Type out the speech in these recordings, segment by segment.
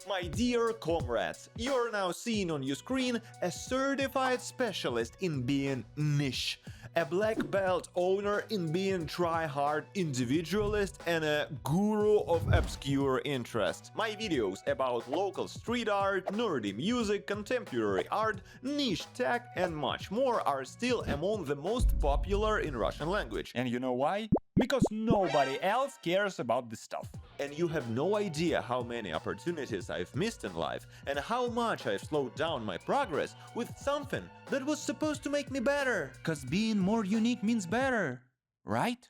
My dear comrades, you're now seeing on your screen a certified specialist in being niche, a black belt owner in being try-hard individualist, and a guru of obscure interest. My videos about local street art, nerdy music, contemporary art, niche tech, and much more are still among the most popular in Russian language. And you know why? Because nobody else cares about this stuff. And you have no idea how many opportunities I've missed in life and how much I've slowed down my progress with something that was supposed to make me better. Cause being more unique means better, right?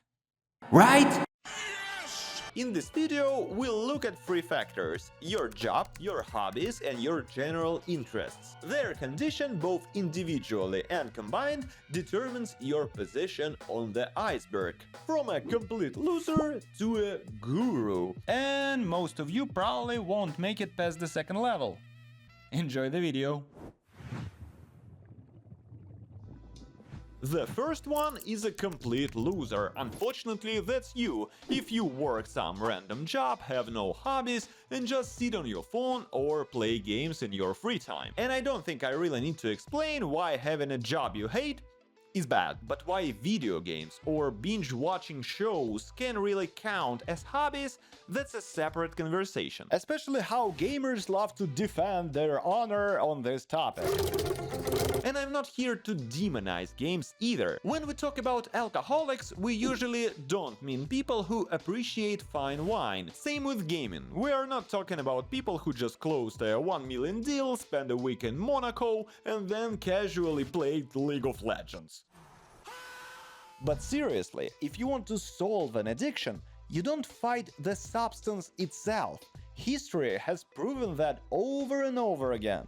Right? In this video, we'll look at three factors: your job, your hobbies, and your general interests. Their condition, both individually and combined, determines your position on the iceberg. From a complete loser to a guru. And most of you probably won't make it past the second level. Enjoy the video. The first one is a complete loser. Unfortunately, that's you, if you work some random job, have no hobbies, and just sit on your phone or play games in your free time. And I don't think I really need to explain why having a job you hate is bad, but why video games or binge-watching shows can really count as hobbies, that's a separate conversation. Especially how gamers love to defend their honor on this topic. And I'm not here to demonize games either. When we talk about alcoholics, we usually don't mean people who appreciate fine wine. Same with gaming. We are not talking about people who just closed a 1 million deal, spent a week in Monaco, and then casually played League of Legends. But seriously, if you want to solve an addiction, you don't fight the substance itself. History has proven that over and over again.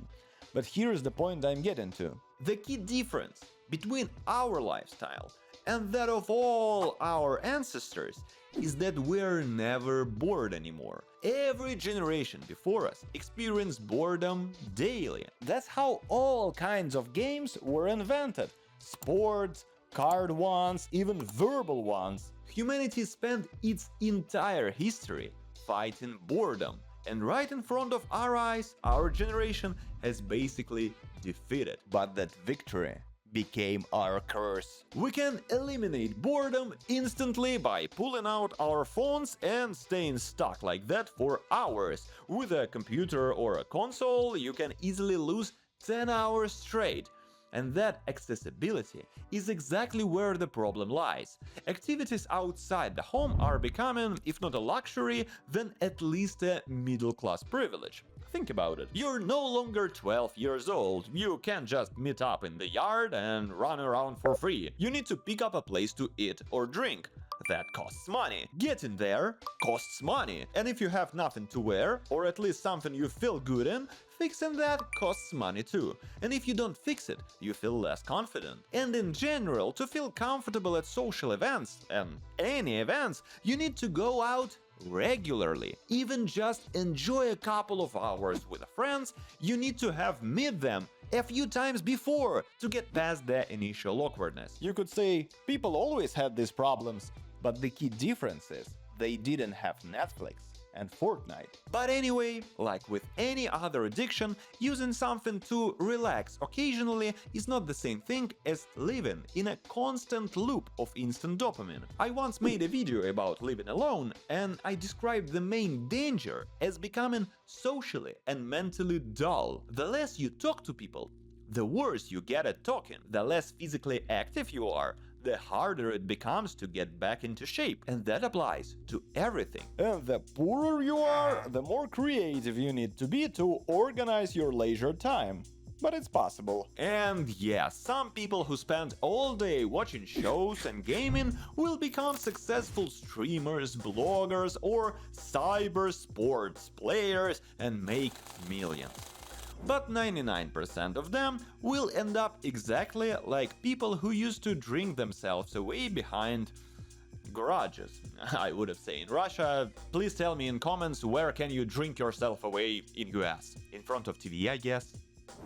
But here's the point I'm getting to. The key difference between our lifestyle and that of all our ancestors is that we're never bored anymore. Every generation before us experienced boredom daily. That's how all kinds of games were invented. Sports, card ones, even verbal ones. Humanity spent its entire history fighting boredom. And right in front of our eyes, our generation has basically defeated. But that victory became our curse. We can eliminate boredom instantly by pulling out our phones and staying stuck like that for hours. With a computer or a console, you can easily lose 10 hours straight. And that accessibility is exactly where the problem lies. Activities outside the home are becoming, if not a luxury, then at least a middle-class privilege. Think about it. You're no longer 12 years old. You can't just meet up in the yard and run around for free. You need to pick up a place to eat or drink. That costs money. Getting there costs money. And if you have nothing to wear, or at least something you feel good in, fixing that costs money too. And if you don't fix it, you feel less confident. And in general, to feel comfortable at social events, and any events, you need to go out regularly. Even just enjoy a couple of hours with friends, you need to have met them a few times before to get past the initial awkwardness. You could say people always had these problems, but the key difference is they didn't have Netflix and Fortnite. But anyway, like with any other addiction, using something to relax occasionally is not the same thing as living in a constant loop of instant dopamine. I once made a video about living alone, and I described the main danger as becoming socially and mentally dull. The less you talk to people, the worse you get at talking. The less physically active you are, the harder it becomes to get back into shape. And that applies to everything. And the poorer you are, the more creative you need to be to organize your leisure time. But it's possible. And yeah, some people who spend all day watching shows and gaming will become successful streamers, bloggers, or cyber sports players and make millions. But 99% of them will end up exactly like people who used to drink themselves away behind garages. I would have said in Russia. Please tell me in comments where can you drink yourself away in US. In front of TV, I guess.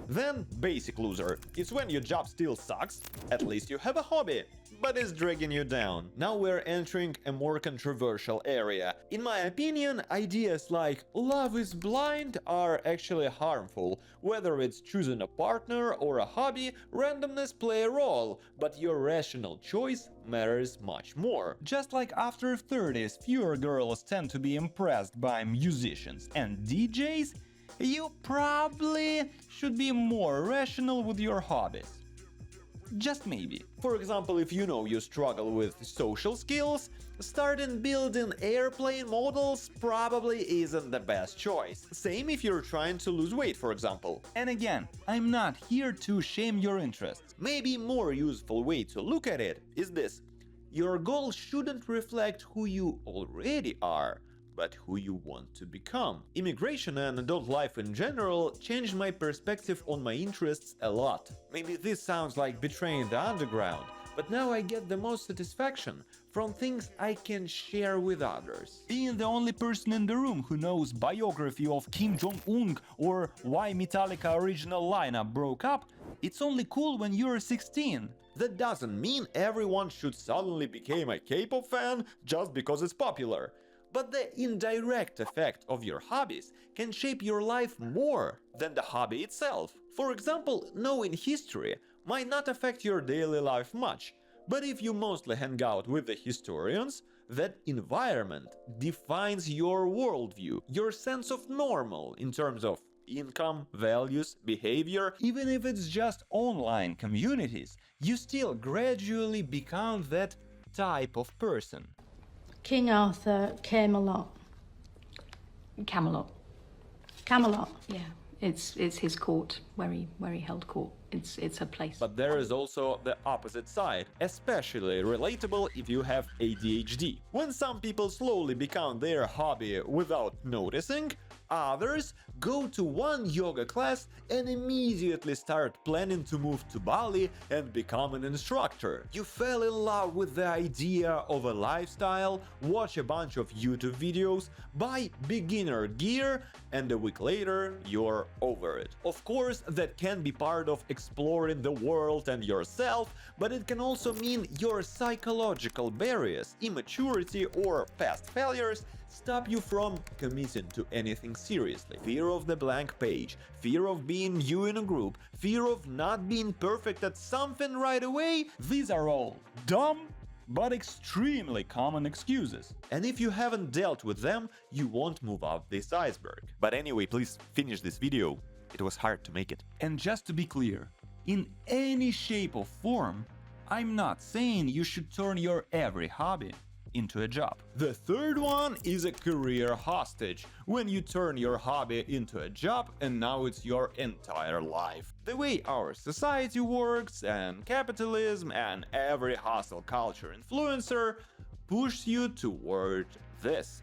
Then basic loser. It's when your job still sucks, at least you have a hobby. but is dragging you down. Now we're entering a more controversial area. In my opinion, ideas like love is blind are actually harmful. Whether it's choosing a partner or a hobby, randomness play a role, but your rational choice matters much more. Just like after 30s, fewer girls tend to be impressed by musicians and DJs, you probably should be more rational with your hobbies. Just maybe. For example, if you know you struggle with social skills, starting building airplane models probably isn't the best choice. Same if you're trying to lose weight, for example. And again, I'm not here to shame your interests. Maybe more useful way to look at it is this. Your goal shouldn't reflect who you already are, but who you want to become. Immigration and adult life in general changed my perspective on my interests a lot. Maybe this sounds like betraying the underground, but now I get the most satisfaction from things I can share with others. Being the only person in the room who knows biography of Kim Jong-un or why Metallica original lineup broke up, it's only cool when you're 16. That doesn't mean everyone should suddenly become a K-pop fan just because it's popular. But the indirect effect of your hobbies can shape your life more than the hobby itself. For example, knowing history might not affect your daily life much, but if you mostly hang out with the historians, that environment defines your worldview, your sense of normal in terms of income, values, behavior. Even if it's just online communities, you still gradually become that type of person. King Arthur, Camelot. Camelot. Camelot. Yeah, it's his court where he held court. It's a place. But there is also the opposite side, especially relatable if you have ADHD. When some people slowly become their hobby without noticing, others go to one yoga class and immediately start planning to move to Bali and become an instructor. You fell in love with the idea of a lifestyle, watch a bunch of YouTube videos, buy beginner gear, and a week later you're over it. Of course, that can be part of exploring the world and yourself, but it can also mean your psychological barriers, immaturity, or past failures stop you from committing to anything seriously. Fear of the blank page, fear of being new in a group, fear of not being perfect at something right away. These are all dumb but extremely common excuses. And if you haven't dealt with them, you won't move out this iceberg. But anyway, please finish this video. It was hard to make it. And just to be clear, in any shape or form, I'm not saying you should turn your every hobby into a job. The third one is a career hostage, when you turn your hobby into a job and now it's your entire life. The way our society works and capitalism and every hustle culture influencer push you toward this.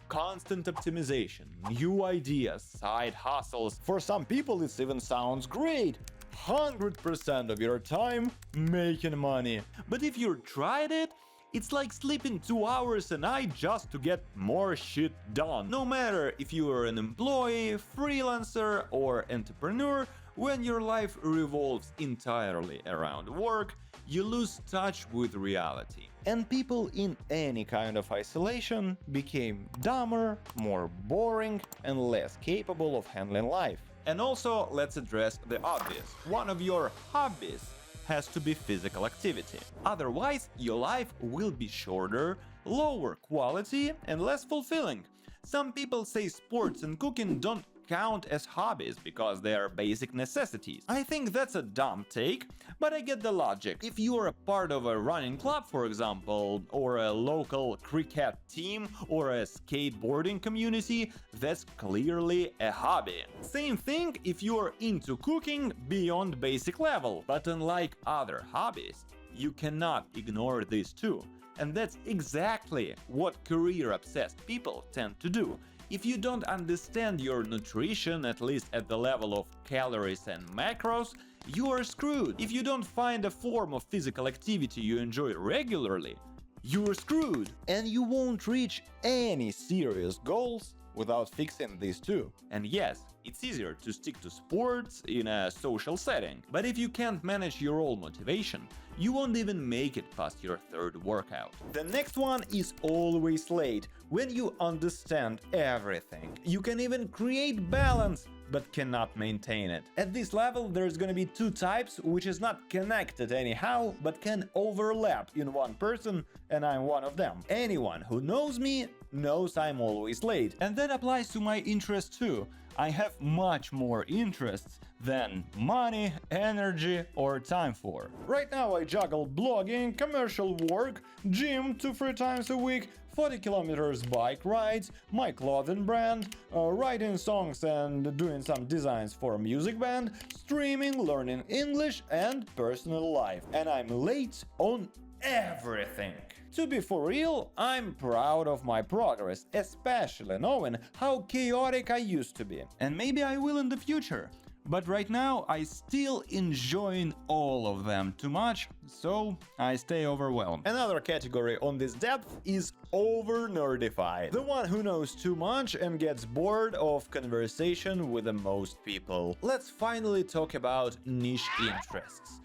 Constant optimization, new ideas, side hustles. For some people it even sounds great. 100% of your time making money. But if you tried it, it's like sleeping 2 hours a night just to get more shit done. No matter if you are an employee, freelancer, or entrepreneur, when your life revolves entirely around work, you lose touch with reality. And people in any kind of isolation became dumber, more boring, and less capable of handling life. And also, let's address the obvious. One of your hobbies has to be physical activity. Otherwise, your life will be shorter, lower quality, and less fulfilling. Some people say sports and cooking don't count as hobbies because they are basic necessities. I think that's a dumb take, but I get the logic. If you are a part of a running club, for example, or a local cricket team, or a skateboarding community, that's clearly a hobby. Same thing if you are into cooking beyond basic level, but unlike other hobbies, you cannot ignore these too. And that's exactly what career-obsessed people tend to do. If you don't understand your nutrition, at least at the level of calories and macros, you are screwed. If you don't find a form of physical activity you enjoy regularly, you're screwed, and you won't reach any serious goals without fixing these two. And yes, it's easier to stick to sports in a social setting, but if you can't manage your own motivation, you won't even make it past your third workout. The next one is always late. When you understand everything, you can even create balance, but cannot maintain it. At this level, there's gonna be two types, which is not connected anyhow, but can overlap in one person, and I'm one of them. Anyone who knows me knows I'm always late, and that applies to my interests too. I have much more interests than money, energy, or time for. Right now I juggle blogging, commercial work, gym 2-3 times a week, 40 kilometers bike rides, my clothing brand, writing songs and doing some designs for a music band, streaming, learning English, and personal life. And I'm late on everything. To be for real, I'm proud of my progress, especially knowing how chaotic I used to be. And maybe I will in the future. But right now, I still enjoying all of them too much, so I stay overwhelmed. Another category on this depth is over-nerdified. The one who knows too much and gets bored of conversation with the most people. Let's finally talk about niche interests.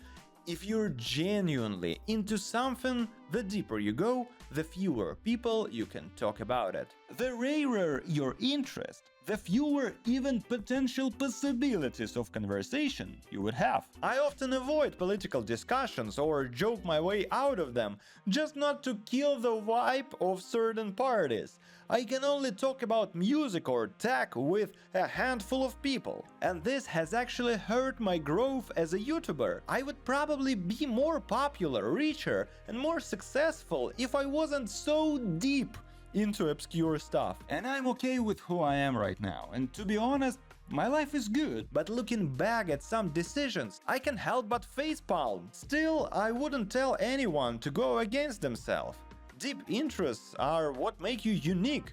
If you're genuinely into something, the deeper you go, the fewer people you can talk about it. The rarer your interest, the fewer even potential possibilities of conversation you would have. I often avoid political discussions or joke my way out of them, just not to kill the vibe of certain parties. I can only talk about music or tech with a handful of people. And this has actually hurt my growth as a YouTuber. I would probably be more popular, richer, and more successful if I wasn't so deep into obscure stuff. And I'm okay with who I am right now, and to be honest, my life is good. But looking back at some decisions, I can't help but facepalm. Still, I wouldn't tell anyone to go against themselves. Deep interests are what make you unique.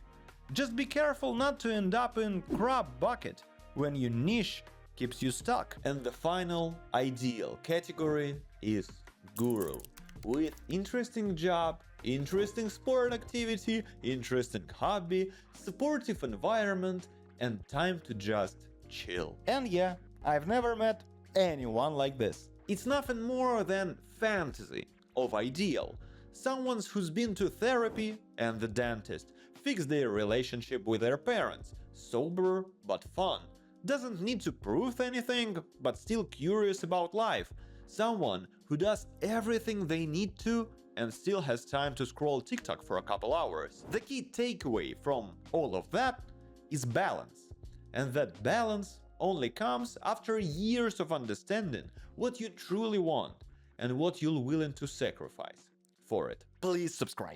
Just be careful not to end up in crap bucket when your niche keeps you stuck. And the final ideal category is guru. With interesting job, interesting sport activity, interesting hobby, supportive environment, and time to just chill. And yeah, I've never met anyone like this. It's nothing more than fantasy of ideal. Someone who's been to therapy and the dentist, fixed their relationship with their parents, sober but fun, doesn't need to prove anything but still curious about life. Someone who does everything they need to and still has time to scroll TikTok for a couple hours. The key takeaway from all of that is balance. And that balance only comes after years of understanding what you truly want and what you're willing to sacrifice for it. Please subscribe.